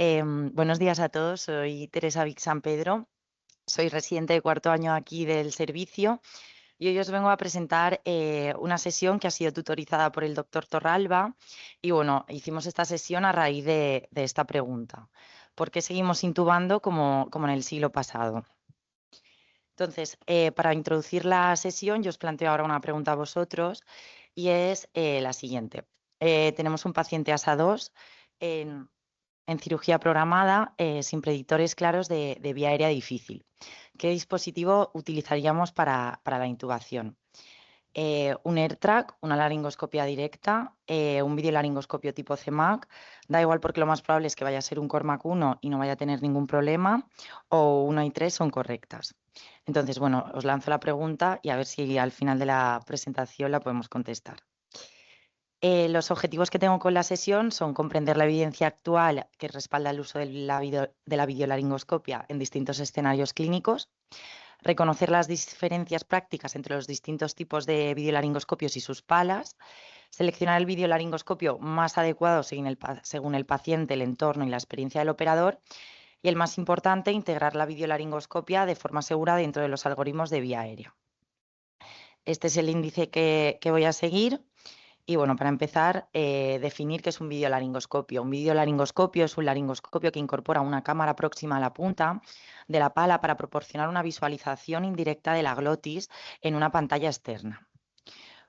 Buenos días a todos, soy Teresa Vic San Pedro, soy residente de cuarto año aquí del servicio y hoy os vengo a presentar una sesión que ha sido tutorizada por el doctor Torralba y bueno, hicimos esta sesión a raíz de esta pregunta. ¿Por qué seguimos intubando como en el siglo pasado? Entonces, para introducir la sesión, yo os planteo ahora una pregunta a vosotros y es la siguiente. Tenemos un paciente ASA2 en cirugía programada sin predictores claros de vía aérea difícil. ¿Qué dispositivo utilizaríamos para la intubación? Un AirTrack, una laringoscopia directa, un videolaringoscopio tipo CEMAC, da igual porque lo más probable es que vaya a ser un Cormac 1 y no vaya a tener ningún problema, o 1 y 3 son correctas. Entonces, bueno, os lanzo la pregunta y a ver si al final de la presentación la podemos contestar. Los objetivos que tengo con la sesión son comprender la evidencia actual que respalda el uso de la videolaringoscopia en distintos escenarios clínicos, reconocer las diferencias prácticas entre los distintos tipos de videolaringoscopios y sus palas, seleccionar el videolaringoscopio más adecuado según el paciente, el entorno y la experiencia del operador, y el más importante, integrar la videolaringoscopia de forma segura dentro de los algoritmos de vía aérea. Este es el índice que voy a seguir. Y bueno, para empezar, definir qué es un videolaringoscopio. Un videolaringoscopio es un laringoscopio que incorpora una cámara próxima a la punta de la pala para proporcionar una visualización indirecta de la glotis en una pantalla externa.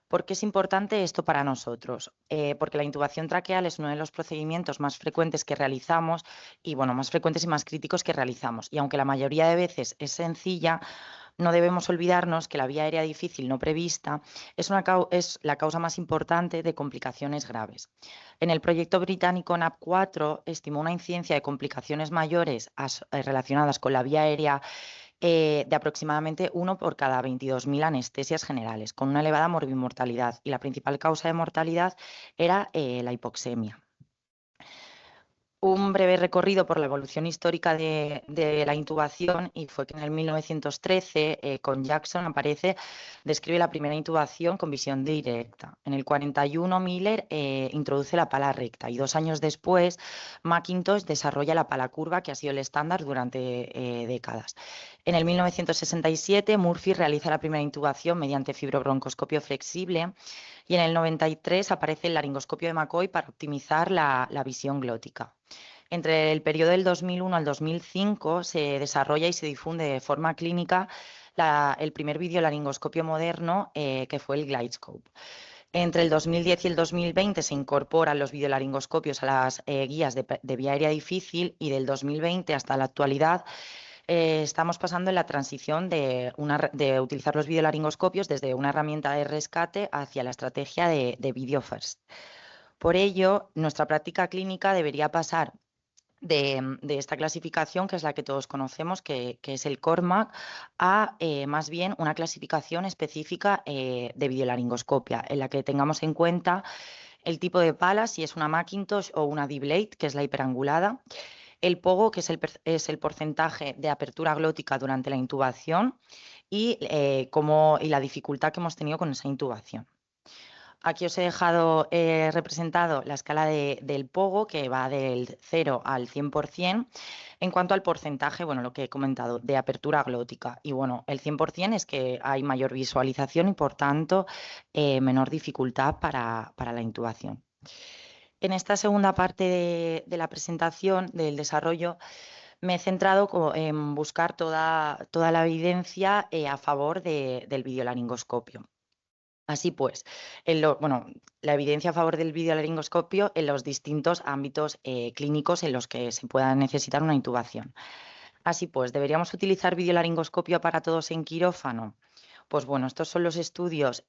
¿Por qué es importante esto para nosotros? Porque la intubación traqueal es uno de los procedimientos más frecuentes que realizamos y, bueno, más frecuentes y más críticos que realizamos. Y aunque la mayoría de veces es sencilla, no debemos olvidarnos que la vía aérea difícil no prevista es la causa más importante de complicaciones graves. En el proyecto británico NAP4 estimó una incidencia de complicaciones mayores relacionadas con la vía aérea de aproximadamente 1 por cada 22.000 anestesias generales, con una elevada morbimortalidad, y la principal causa de mortalidad era la hipoxemia. Un breve recorrido por la evolución histórica de la intubación, y fue que en el 1913 con Jackson describe la primera intubación con visión directa. En el 41 Miller introduce la pala recta y 2 años después McIntosh desarrolla la pala curva, que ha sido el estándar durante décadas. En el 1967 Murphy realiza la primera intubación mediante fibrobroncoscopio flexible y en el 93 aparece el laringoscopio de McCoy para optimizar la visión glótica. Entre el periodo del 2001 al 2005 se desarrolla y se difunde de forma clínica el primer videolaringoscopio moderno, que fue el GlideScope. Entre el 2010 y el 2020 se incorporan los videolaringoscopios a las guías de vía aérea difícil, y del 2020 hasta la actualidad estamos pasando en la transición de utilizar los videolaringoscopios desde una herramienta de rescate hacia la estrategia de Video First. Por ello, nuestra práctica clínica debería pasar de esta clasificación, que es la que todos conocemos, que es el Cormac, a más bien una clasificación específica de videolaringoscopia, en la que tengamos en cuenta el tipo de pala, si es una Macintosh o una D-Blade, que es la hiperangulada, el POGO, que es el porcentaje de apertura glótica durante la intubación, y la dificultad que hemos tenido con esa intubación. Aquí os he dejado representado la escala del POGO, que va del 0 al 100%, en cuanto al porcentaje, bueno, lo que he comentado, de apertura glótica. Y bueno, el 100% es que hay mayor visualización y, por tanto, menor dificultad para la intubación. En esta segunda parte de la presentación, del desarrollo, me he centrado en buscar toda la evidencia a favor del videolaringoscopio. Así pues, la evidencia a favor del videolaringoscopio en los distintos ámbitos clínicos en los que se pueda necesitar una intubación. Así pues, ¿deberíamos utilizar videolaringoscopio para todos en quirófano? Pues bueno, estos son los estudios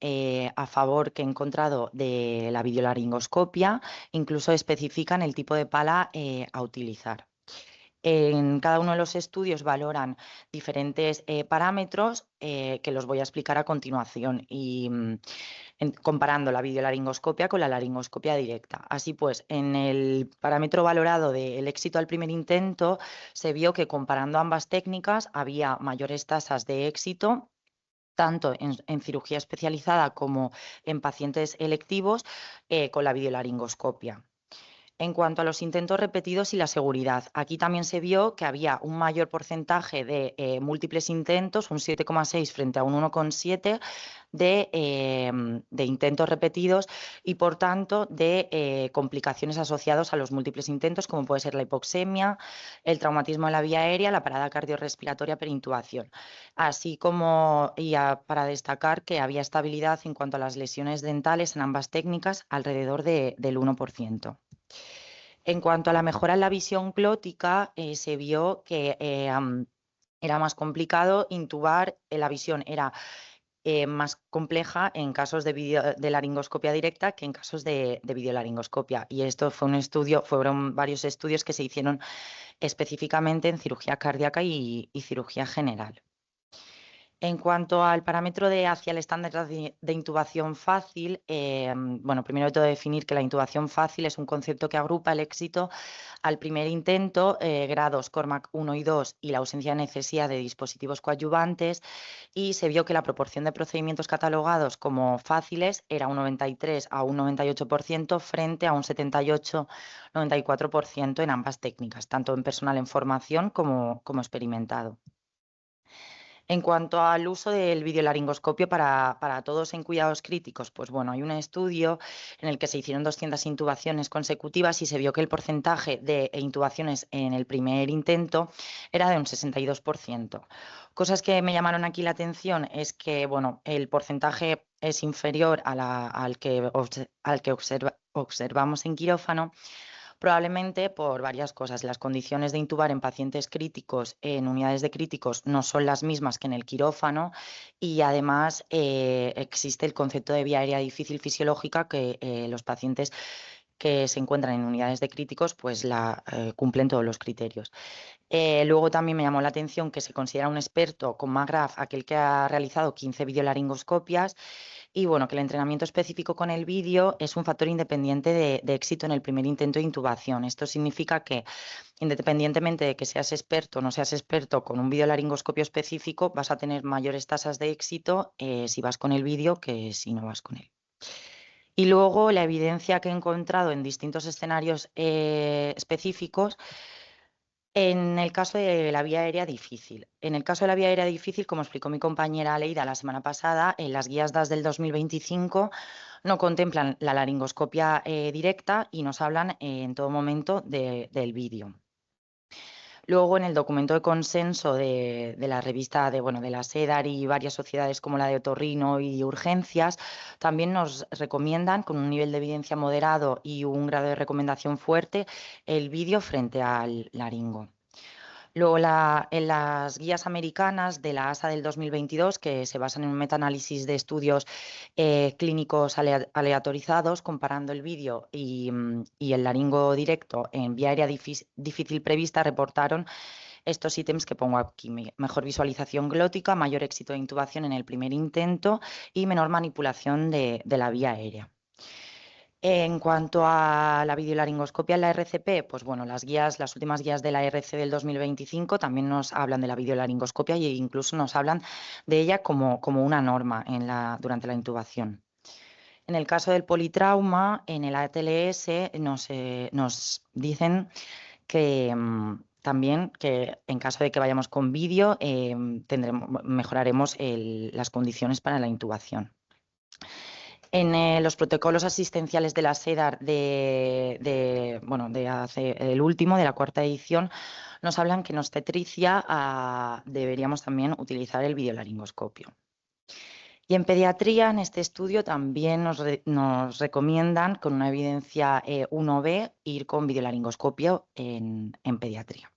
a favor que he encontrado de la videolaringoscopia, incluso especifican el tipo de pala a utilizar. En cada uno de los estudios valoran diferentes parámetros que los voy a explicar a continuación, y comparando la videolaringoscopia con la laringoscopia directa. Así pues, en el parámetro valorado del éxito al primer intento, se vio que comparando ambas técnicas había mayores tasas de éxito tanto en cirugía especializada como en pacientes electivos con la videolaringoscopia. En cuanto a los intentos repetidos y la seguridad, aquí también se vio que había un mayor porcentaje de múltiples intentos, un 7,6 frente a un 1,7 de intentos repetidos y, por tanto, de complicaciones asociadas a los múltiples intentos, como puede ser la hipoxemia, el traumatismo en la vía aérea, la parada cardiorrespiratoria per intubación. Así como, para destacar que había estabilidad en cuanto a las lesiones dentales en ambas técnicas, alrededor del 1%. En cuanto a la mejora en la visión glótica, se vio que era más complicado intubar, la visión era más compleja en casos de laringoscopia directa que en casos de videolaringoscopia. Y esto fue un estudio, fueron varios estudios que se hicieron específicamente en cirugía cardíaca y cirugía general. En cuanto al parámetro hacia el estándar de intubación fácil, bueno, primero de todo definir que la intubación fácil es un concepto que agrupa el éxito al primer intento, grados Cormack 1 y 2 y la ausencia de necesidad de dispositivos coadyuvantes, y se vio que la proporción de procedimientos catalogados como fáciles era un 93 a un 98% frente a un 78-94% en ambas técnicas, tanto en personal en formación como experimentado. En cuanto al uso del videolaringoscopio para todos en cuidados críticos, pues bueno, hay un estudio en el que se hicieron 200 intubaciones consecutivas y se vio que el porcentaje de intubaciones en el primer intento era de un 62%. Cosas que me llamaron aquí la atención es que, bueno, el porcentaje es inferior al que observamos en quirófano, probablemente por varias cosas. Las condiciones de intubar en pacientes críticos en unidades de críticos no son las mismas que en el quirófano, y además existe el concepto de vía aérea difícil fisiológica, que los pacientes que se encuentran en unidades de críticos pues cumplen todos los criterios. Luego también me llamó la atención que se considera un experto con McGrath aquel que ha realizado 15 videolaringoscopias, y bueno, que el entrenamiento específico con el vídeo es un factor independiente de éxito en el primer intento de intubación. Esto significa que, independientemente de que seas experto o no seas experto con un videolaringoscopio específico, vas a tener mayores tasas de éxito si vas con el vídeo que si no vas con él. Y luego la evidencia que he encontrado en distintos escenarios específicos en el caso de la vía aérea difícil. En el caso de la vía aérea difícil, como explicó mi compañera Leida la semana pasada, en las guías DAS del 2025 no contemplan la laringoscopia directa y nos hablan en todo momento del vídeo. Luego, en el documento de consenso de la revista de la SEDAR y varias sociedades como la de Otorrino y Urgencias, también nos recomiendan, con un nivel de evidencia moderado y un grado de recomendación fuerte, el vídeo frente al laringo. Luego, en las guías americanas de la ASA del 2022, que se basan en un metaanálisis de estudios clínicos aleatorizados, comparando el vídeo y el laringo directo en vía aérea difícil prevista, reportaron estos ítems que pongo aquí: mejor visualización glótica, mayor éxito de intubación en el primer intento y menor manipulación de la vía aérea. En cuanto a la videolaringoscopia en la RCP, pues bueno, las últimas guías de la RC del 2025 también nos hablan de la videolaringoscopia e incluso nos hablan de ella como una norma durante la intubación. En el caso del politrauma, en el ATLS nos dicen que también que en caso de que vayamos con vídeo mejoraremos las condiciones para la intubación. En los protocolos asistenciales de la SEDAR el último, de la cuarta edición, nos hablan que en obstetricia deberíamos también utilizar el videolaringoscopio. Y en pediatría, en este estudio, también nos recomiendan, con una evidencia 1B, ir con videolaringoscopio en pediatría.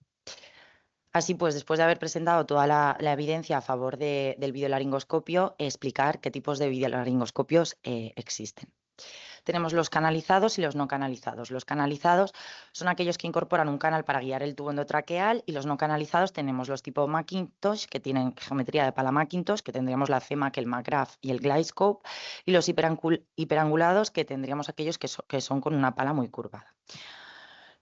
Así pues, después de haber presentado toda la evidencia a favor del videolaringoscopio, explicar qué tipos de videolaringoscopios existen. Tenemos los canalizados y los no canalizados. Los canalizados son aquellos que incorporan un canal para guiar el tubo endotraqueal, y los no canalizados tenemos los tipo Macintosh, que tienen geometría de pala Macintosh, que tendríamos la CEMAC, el McGrath y el GlideScope, y los hiperangulados, que tendríamos aquellos que son con una pala muy curvada.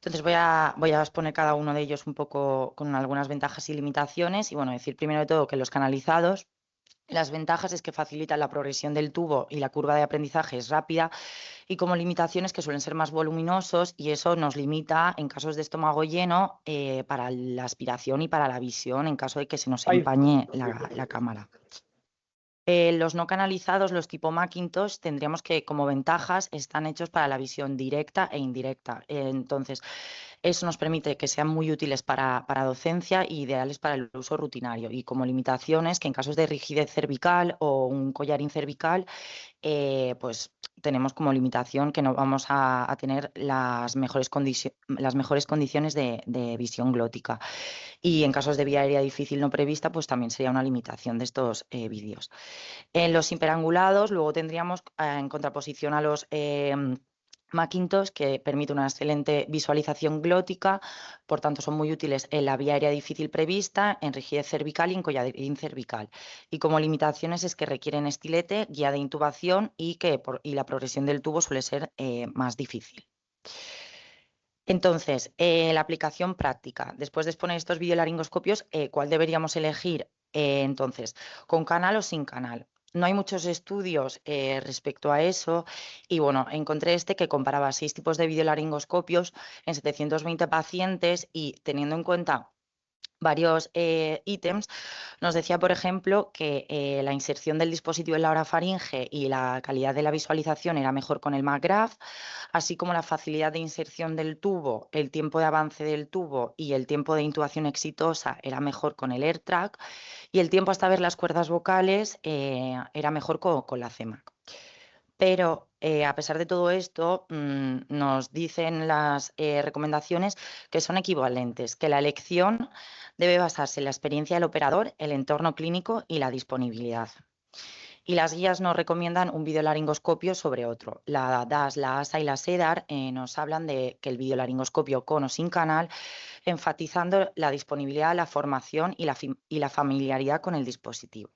Entonces voy a exponer cada uno de ellos un poco con algunas ventajas y limitaciones, y bueno, decir primero de todo que los canalizados Las ventajas es que facilitan la progresión del tubo y la curva de aprendizaje es rápida, y como limitaciones que suelen ser más voluminosos, y eso nos limita en casos de estómago lleno para la aspiración y para la visión en caso de que se nos Ay, empañe la cámara. Los no canalizados, los tipo Macintosh, tendríamos que, como ventajas, están hechos para la visión directa e indirecta. Entonces, eso nos permite que sean muy útiles para docencia e ideales para el uso rutinario. Y como limitaciones, que en casos de rigidez cervical o un collarín cervical, pues tenemos como limitación que no vamos a tener las mejores condiciones de visión glótica. Y en casos de vía aérea difícil no prevista, pues también sería una limitación de estos vídeos. En los hiperangulados, luego tendríamos en contraposición a los Macintosh, que permite una excelente visualización glótica, por tanto son muy útiles en la vía aérea difícil prevista, en rigidez cervical y en collarín cervical. Y como limitaciones es que requieren estilete, guía de intubación y la progresión del tubo suele ser más difícil. Entonces, la aplicación práctica. Después de exponer estos videolaringoscopios, ¿cuál deberíamos elegir? Entonces, ¿con canal o sin canal? No hay muchos estudios respecto a eso, y bueno, encontré este que comparaba 6 tipos de videolaringoscopios en 720 pacientes, y teniendo en cuenta varios ítems, nos decía, por ejemplo, que la inserción del dispositivo en la orofaringe y la calidad de la visualización era mejor con el McGrath, así como la facilidad de inserción del tubo, el tiempo de avance del tubo y el tiempo de intubación exitosa era mejor con el AirTrack, y el tiempo hasta ver las cuerdas vocales era mejor con la CEMAC. Pero a pesar de todo esto, nos dicen las recomendaciones que son equivalentes, que la elección debe basarse en la experiencia del operador, el entorno clínico y la disponibilidad. Y las guías nos recomiendan un videolaringoscopio sobre otro. La DAS, la ASA y la SEDAR nos hablan de que el videolaringoscopio con o sin canal, enfatizando la disponibilidad, la formación y la familiaridad con el dispositivo.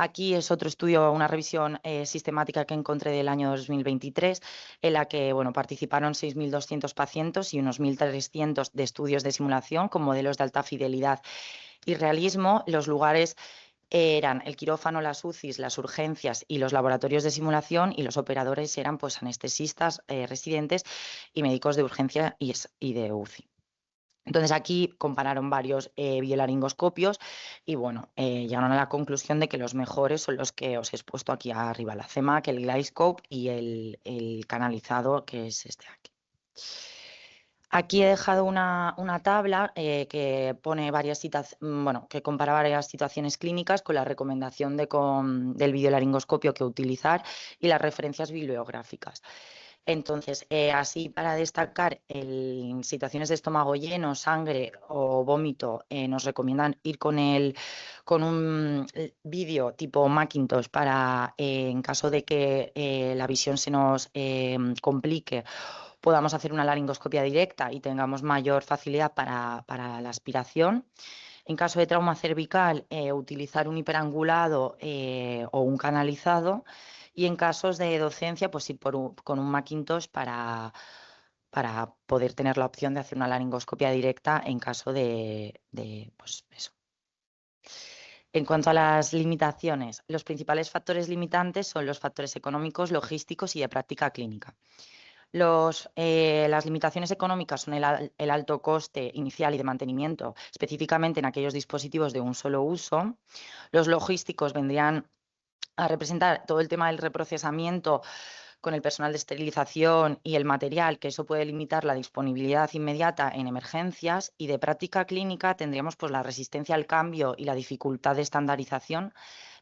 Aquí es otro estudio, una revisión sistemática que encontré del año 2023, en la que participaron 6.200 pacientes y unos 1.300 de estudios de simulación con modelos de alta fidelidad y realismo. Los lugares eran el quirófano, las UCIs, las urgencias y los laboratorios de simulación, y los operadores eran pues anestesistas, residentes y médicos de urgencia y de UCI. Entonces aquí compararon varios videolaringoscopios y llegaron a la conclusión de que los mejores son los que os he expuesto aquí arriba, la CEMAC, el GlideScope y el canalizado, que es este aquí. Aquí he dejado una tabla que pone que compara varias situaciones clínicas con la recomendación del videolaringoscopio que utilizar y las referencias bibliográficas. Entonces, así para destacar, en situaciones de estómago lleno, sangre o vómito, nos recomiendan ir con un vídeo tipo Macintosh para, en caso de que la visión se nos complique, podamos hacer una laringoscopia directa y tengamos mayor facilidad para la aspiración. En caso de trauma cervical, utilizar un hiperangulado o un canalizado. Y en casos de docencia, pues ir con un Macintosh para poder tener la opción de hacer una laringoscopia directa en caso pues eso. En cuanto a las limitaciones, los principales factores limitantes son los factores económicos, logísticos y de práctica clínica. Las limitaciones económicas son el alto coste inicial y de mantenimiento, específicamente en aquellos dispositivos de un solo uso. Los logísticos vendrían a representar todo el tema del reprocesamiento con el personal de esterilización y el material, que eso puede limitar la disponibilidad inmediata en emergencias. Y de práctica clínica tendríamos pues la resistencia al cambio y la dificultad de estandarización,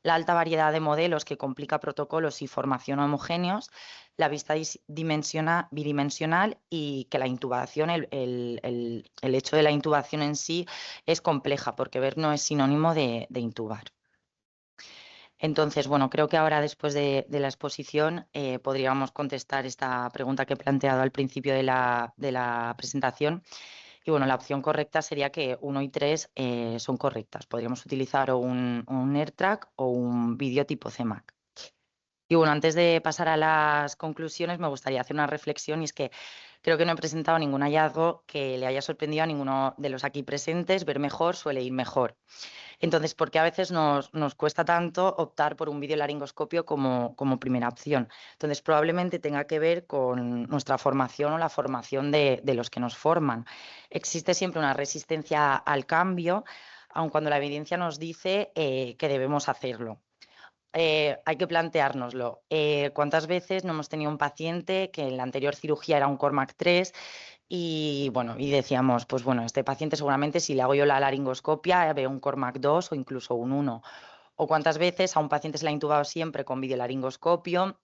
la alta variedad de modelos que complica protocolos y formación homogéneos, la vista bidimensional, y que la intubación, el hecho de la intubación en sí es compleja, porque ver no es sinónimo de intubar. Entonces, creo que ahora, después de la exposición, podríamos contestar esta pregunta que he planteado al principio de la presentación. Y la opción correcta sería que 1 y 3 son correctas. Podríamos utilizar o un AirTrack o un vídeo tipo CEMAC. Y antes de pasar a las conclusiones, me gustaría hacer una reflexión, y es que Creo que no he presentado ningún hallazgo que le haya sorprendido a ninguno de los aquí presentes. Ver mejor suele ir mejor. Entonces, ¿por qué a veces nos cuesta tanto optar por un videolaringoscopio como primera opción? Entonces, probablemente tenga que ver con nuestra formación o la formación de los que nos forman. Existe siempre una resistencia al cambio, aun cuando la evidencia nos dice que debemos hacerlo. Hay que planteárnoslo. ¿Cuántas veces no hemos tenido un paciente que en la anterior cirugía era un Cormac 3 y bueno, y decíamos, pues bueno, este paciente seguramente si le hago yo la laringoscopia veo un Cormac 2 o incluso un 1? ¿O cuántas veces a un paciente se le ha intubado siempre con videolaringoscopio?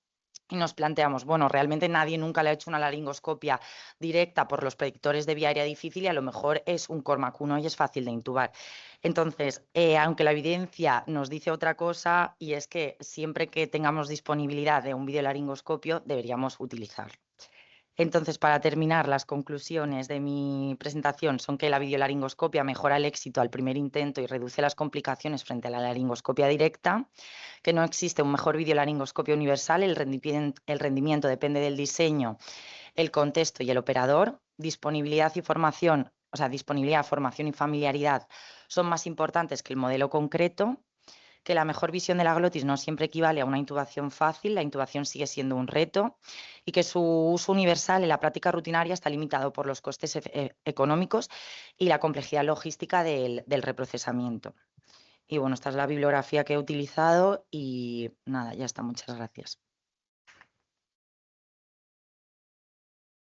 Y nos planteamos, bueno, realmente nadie nunca le ha hecho una laringoscopia directa por los predictores de vía aérea difícil y a lo mejor es un Cormac 1 y es fácil de intubar. Entonces, aunque la evidencia nos dice otra cosa, y es que siempre que tengamos disponibilidad de un videolaringoscopio deberíamos utilizarlo. Entonces, para terminar, las conclusiones de mi presentación son que la videolaringoscopia mejora el éxito al primer intento y reduce las complicaciones frente a la laringoscopia directa, que no existe un mejor videolaringoscopio universal, el rendimiento depende del diseño, el contexto y el operador, disponibilidad y formación, o sea, disponibilidad, formación y familiaridad son más importantes que el modelo concreto, que la mejor visión de la glotis no siempre equivale a una intubación fácil, la intubación sigue siendo un reto y que su uso universal en la práctica rutinaria está limitado por los costes económicos y la complejidad logística del reprocesamiento. Y bueno, esta es la bibliografía que he utilizado y nada, ya está, muchas gracias.